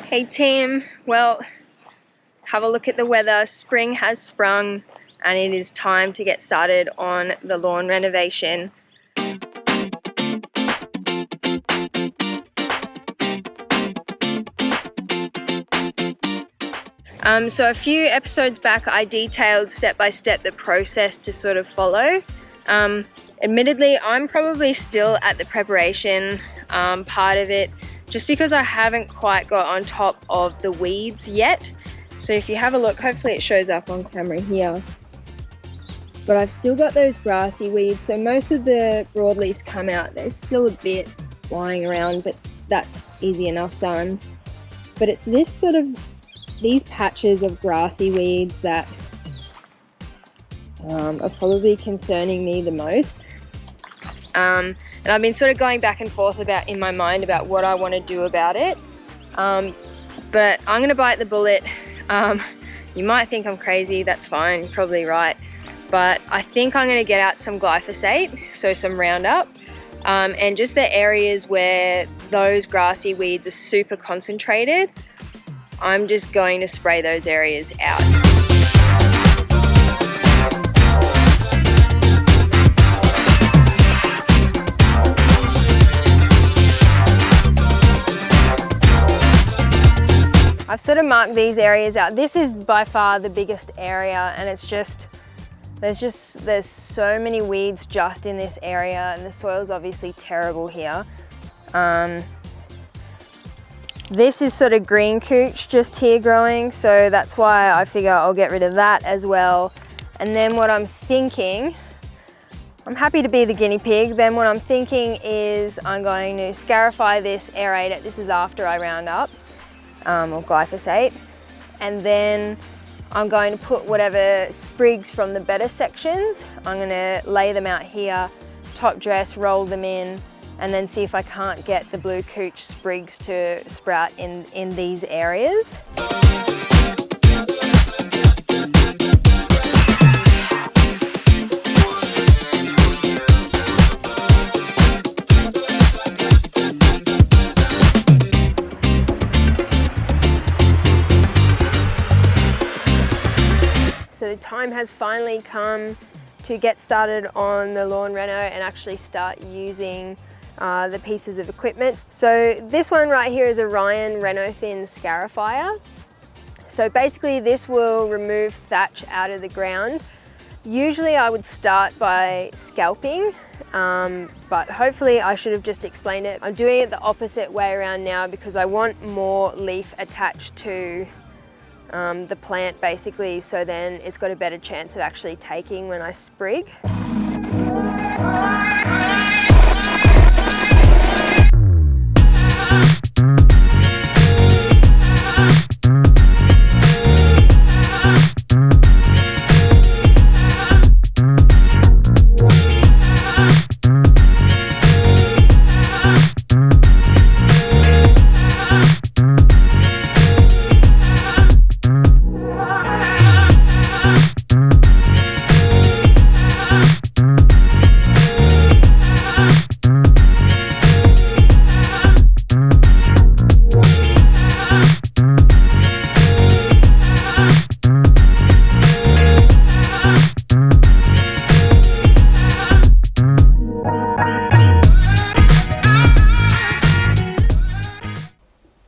Hey team, well, have a look at the weather. Spring has sprung and it is time to get started on the lawn renovation. So a few episodes back I detailed step by step the process to sort of follow. Admittedly, I'm probably still at the preparation part of it, just because I haven't quite got on top of the weeds yet. So if you have a look, hopefully it shows up on camera here. But I've still got those grassy weeds, so most of the broadleafs come out. There's still a bit lying around, but that's easy enough done. But it's this sort of, these patches of grassy weeds that are probably concerning me the most. And I've been sort of going back and forth in my mind about what I want to do about it. But I'm going to bite the bullet. You might think I'm crazy, that's fine, you're probably right. But I think I'm going to get out some glyphosate, so some Roundup, and just the areas where those grassy weeds are super concentrated, I'm just going to spray those areas out. I've sort of marked these areas out. This is by far the biggest area, and it's just, there's so many weeds just in this area, and the soil's obviously terrible here. This is sort of green cooch just here growing, so that's why I figure I'll get rid of that as well. And then what I'm thinking, I'm happy to be the guinea pig, then what I'm thinking is I'm going to scarify this, aerate it. This is after I round up. Or glyphosate, and then I'm going to put whatever sprigs from the better sections, I'm going to lay them out here, top dress, roll them in, and then see if I can't get the blue cooch sprigs to sprout in these areas. So the time has finally come to get started on the lawn reno and actually start using the pieces of equipment. So this one right here is a Ryan Renovation scarifier. So basically this will remove thatch out of the ground. Usually I would start by scalping, but hopefully I should have just explained it. I'm doing it the opposite way around now because I want more leaf attached to the plant basically, so then it's got a better chance of actually taking when I sprig.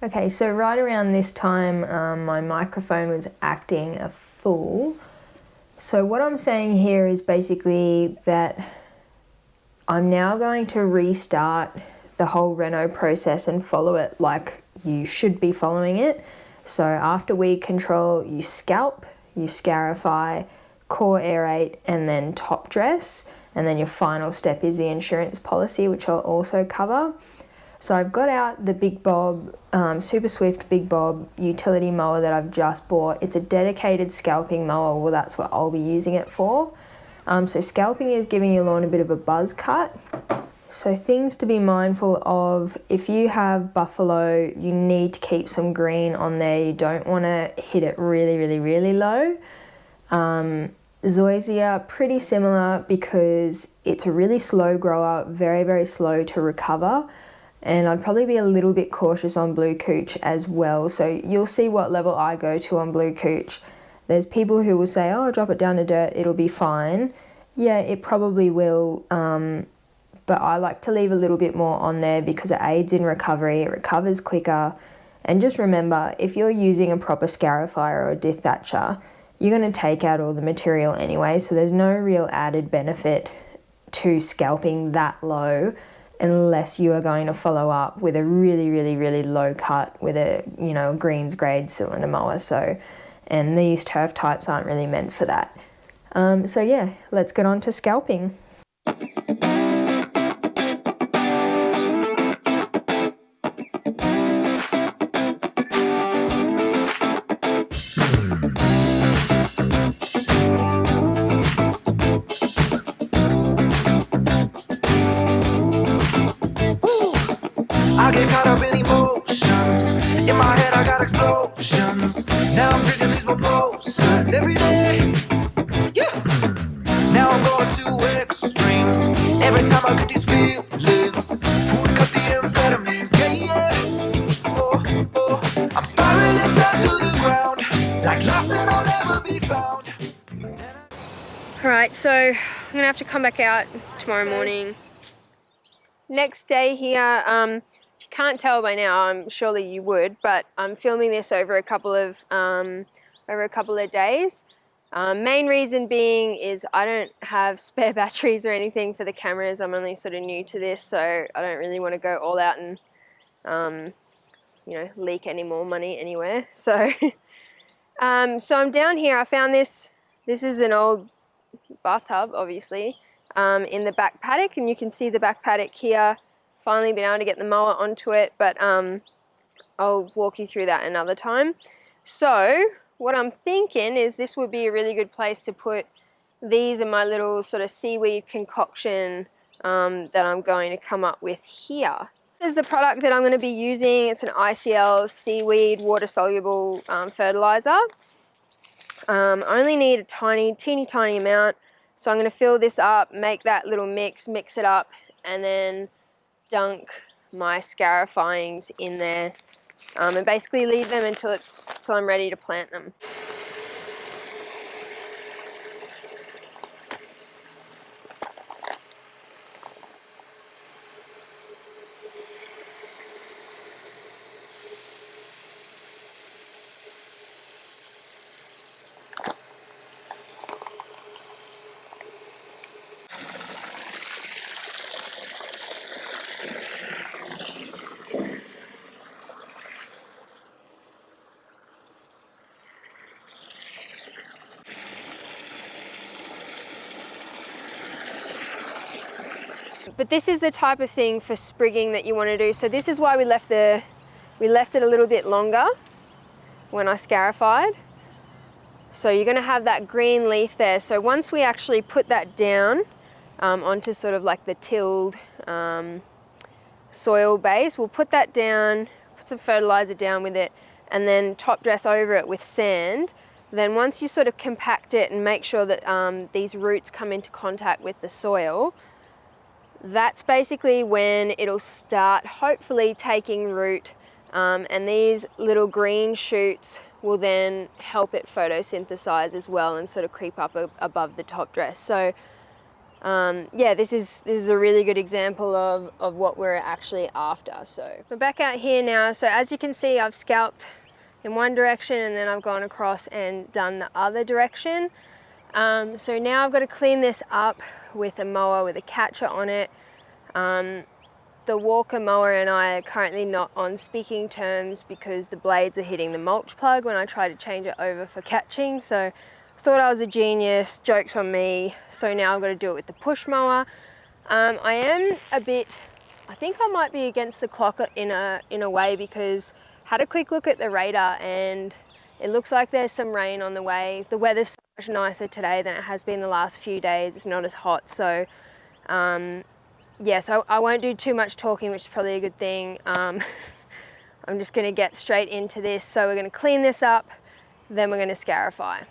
Okay, so right around this time, my microphone was acting a fool. So what I'm saying here is basically that I'm now going to restart the whole reno process and follow it like you should be following it. So after weed control, you scalp, you scarify, core aerate, and then top dress. And then your final step is the insurance policy, which I'll also cover. So I've got out the Big Bob, Super Swift Big Bob utility mower that I've just bought. It's a dedicated scalping mower, well that's what I'll be using it for. So scalping is giving your lawn a bit of a buzz cut. So things to be mindful of, if you have buffalo, you need to keep some green on there. You don't want to hit it really low. Zoysia, pretty similar because it's a really slow grower, very slow to recover. And I'd probably be a little bit cautious on blue cooch as well. So you'll see what level I go to on blue cooch. There's people who will say, oh, drop it down to dirt, it'll be fine. Yeah, it probably will, but I like to leave a little bit more on there because it aids in recovery, it recovers quicker. And just remember, if you're using a proper scarifier or a dethatcher, you're going to take out all the material anyway, so there's no real added benefit to scalping that low unless you are going to follow up with a really, really, really low cut with a, you know, a greens grade cylinder mower. So, and these turf types aren't really meant for that. So yeah, let's get on to scalping. I get caught up in emotions. In my head I got explosions. Now I'm drinking these mimosas every day. Yeah. Now I'm going to extremes. Every time I get these feelings. Who's got the amphetamines? Yeah, yeah. Oh, oh. I'm spiraling down to the ground. Like lost and I'll never be found. Alright, so I'm going to have to come back out tomorrow morning. Next day here, if you can't tell by now, surely you would, but I'm filming this over a couple of days. Main reason being is I don't have spare batteries or anything for the cameras. I'm only sort of new to this, so I don't really want to go all out and you know, leak any more money anywhere. So so I'm down here. I found this is an old bathtub, obviously, in the back paddock, and you can see the back paddock here. Finally been able to get the mower onto it, but I'll walk you through that another time. So what I'm thinking is this would be a really good place to put these in my little sort of seaweed concoction that I'm going to come up with here. This is the product that I'm going to be using. It's an ICL seaweed water soluble fertilizer. I only need a teeny tiny amount, so I'm going to fill this up, make that little mix it up, and then dunk my scarifyings in there, and basically leave them until I'm ready to plant them. But this is the type of thing for sprigging that you want to do. So this is why we left it a little bit longer when I scarified. So you're going to have that green leaf there. So once we actually put that down onto sort of like the tilled soil base, we'll put that down, put some fertilizer down with it, and then top dress over it with sand. Then once you sort of compact it and make sure that these roots come into contact with the soil, that's basically when it'll start hopefully taking root, and these little green shoots will then help it photosynthesize as well and sort of creep up above the top dress. So yeah, this is a really good example of what we're actually after. So we're back out here now. So as you can see, I've scalped in one direction and then I've gone across and done the other direction. So now I've got to clean this up with a mower with a catcher on it. The walker mower and I are currently not on speaking terms because the blades are hitting the mulch plug when I try to change it over for catching. So I thought I was a genius, joke's on me. So now I've got to do it with the push mower. I am a bit, I think I might be against the clock in a way, because I had a quick look at the radar and it looks like there's some rain on the way. The weather's so much nicer today than it has been the last few days. It's not as hot, so yeah, so I won't do too much talking, which is probably a good thing. I'm just going to get straight into this. So we're going to clean this up, then we're going to scarify.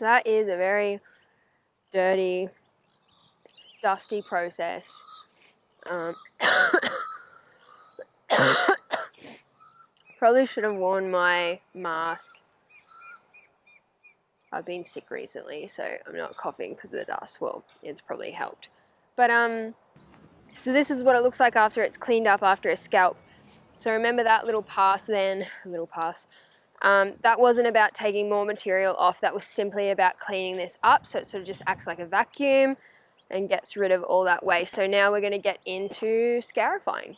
So that is a very dirty, dusty process. Probably should have worn my mask. I've been sick recently, so I'm not coughing because of the dust. Well, it's probably helped. But so this is what it looks like after it's cleaned up after a scalp. So remember that little pass then, that wasn't about taking more material off, that was simply about cleaning this up, so it sort of just acts like a vacuum and gets rid of all that waste. So now we're going to get into scarifying.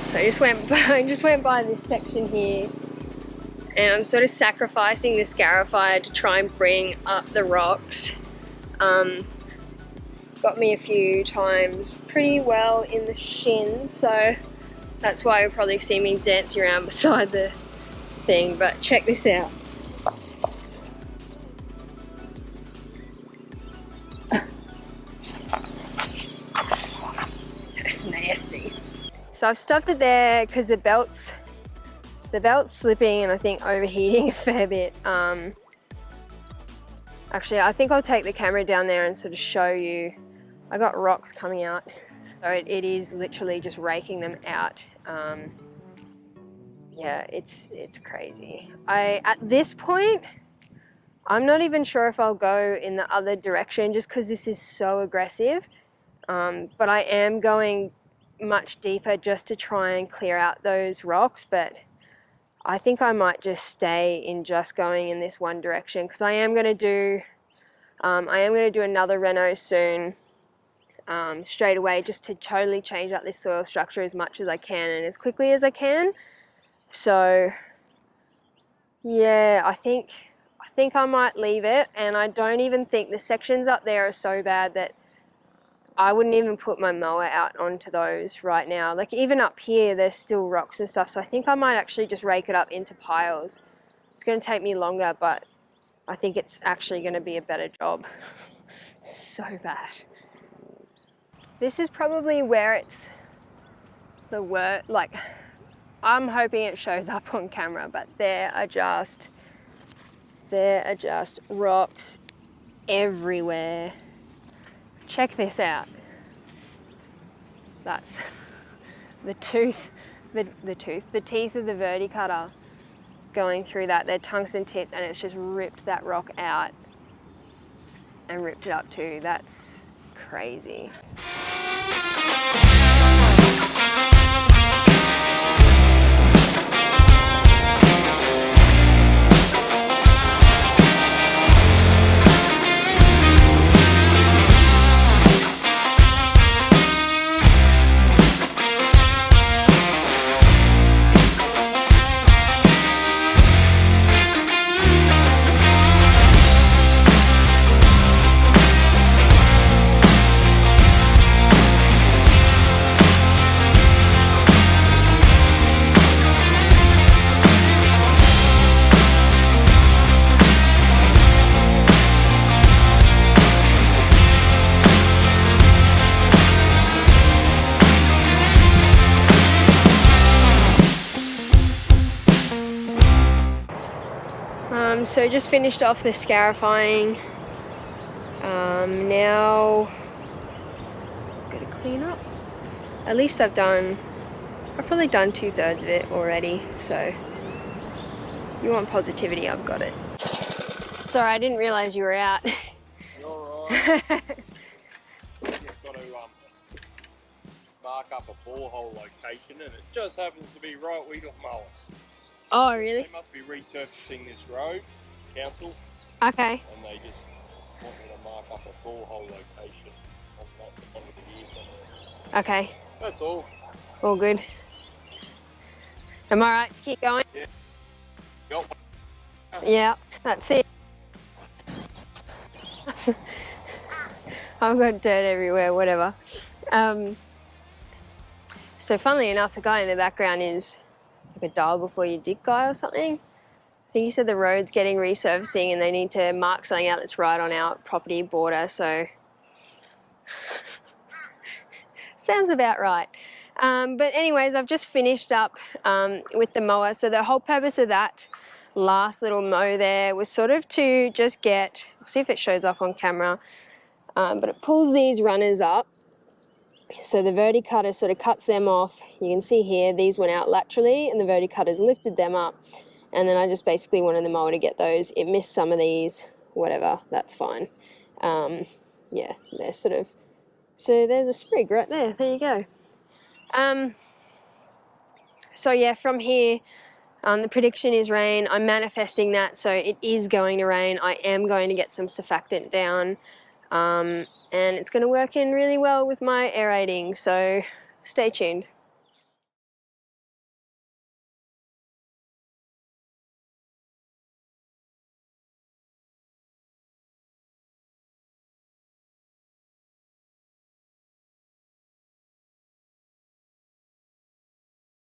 So I just went by this section here, and I'm sort of sacrificing the scarifier to try and bring up the rocks. Got me a few times pretty well in the shins, so that's why you'll probably see me dancing around beside the thing. But check this out. That's nasty. So I've stuffed it there because the belt's slipping and I think overheating a fair bit. Actually, I think I'll take the camera down there and sort of show you. I got rocks coming out, so it is literally just raking them out. Yeah, it's crazy. At this point, I'm not even sure if I'll go in the other direction just because this is so aggressive. But I am going much deeper just to try and clear out those rocks, but I think I might just stay in just going in this one direction because I am going to do another reno soon, straight away, just to totally change up this soil structure as much as I can and as quickly as I can. So yeah, I think I might leave it, and I don't even think the sections up there are so bad that I wouldn't even put my mower out onto those right now. Like even up here, there's still rocks and stuff. So I think I might actually just rake it up into piles. It's going to take me longer, but I think it's actually going to be a better job. So bad. This is probably where it's the worst. Like I'm hoping it shows up on camera, but there are just rocks everywhere. Check this out. That's the teeth of the verticutter going through that. They're tungsten tipped and it's just ripped that rock out and ripped it up too. That's crazy. So just finished off the scarifying. Now got to clean up. At least I've probably done 2/3 of it already, so you want positivity, I've got it. Sorry, I didn't realise you were out. You're alright. We've just got to mark up a borehole location, and it just happens to be right where your mowers. Oh, really? They must be resurfacing this road, council, Okay. and they just want me to mark up a borehole location on the end of the year somewhere. Okay. That's all. All good. Am I right to keep going? Yeah. Got one. Yeah, that's it. I've got dirt everywhere, whatever. So funnily enough, the guy in the background is like a dial before you dig guy or something. I think he said the road's getting resurfacing and they need to mark something out that's right on our property border, so sounds about right. But anyways, I've just finished up with the mower. So the whole purpose of that last little mow there was sort of to just get, see if it shows up on camera, but it pulls these runners up. So the verticutter sort of cuts them off. You can see here, these went out laterally and the verticutter's lifted them up. And then I just basically wanted the mower to get those. It missed some of these, whatever, that's fine. Yeah, they're sort of, so there's a sprig right there, there you go. So yeah, from here, the prediction is rain. I'm manifesting that, so it is going to rain. I am going to get some surfactant down, and it's going to work in really well with my aerating, so stay tuned.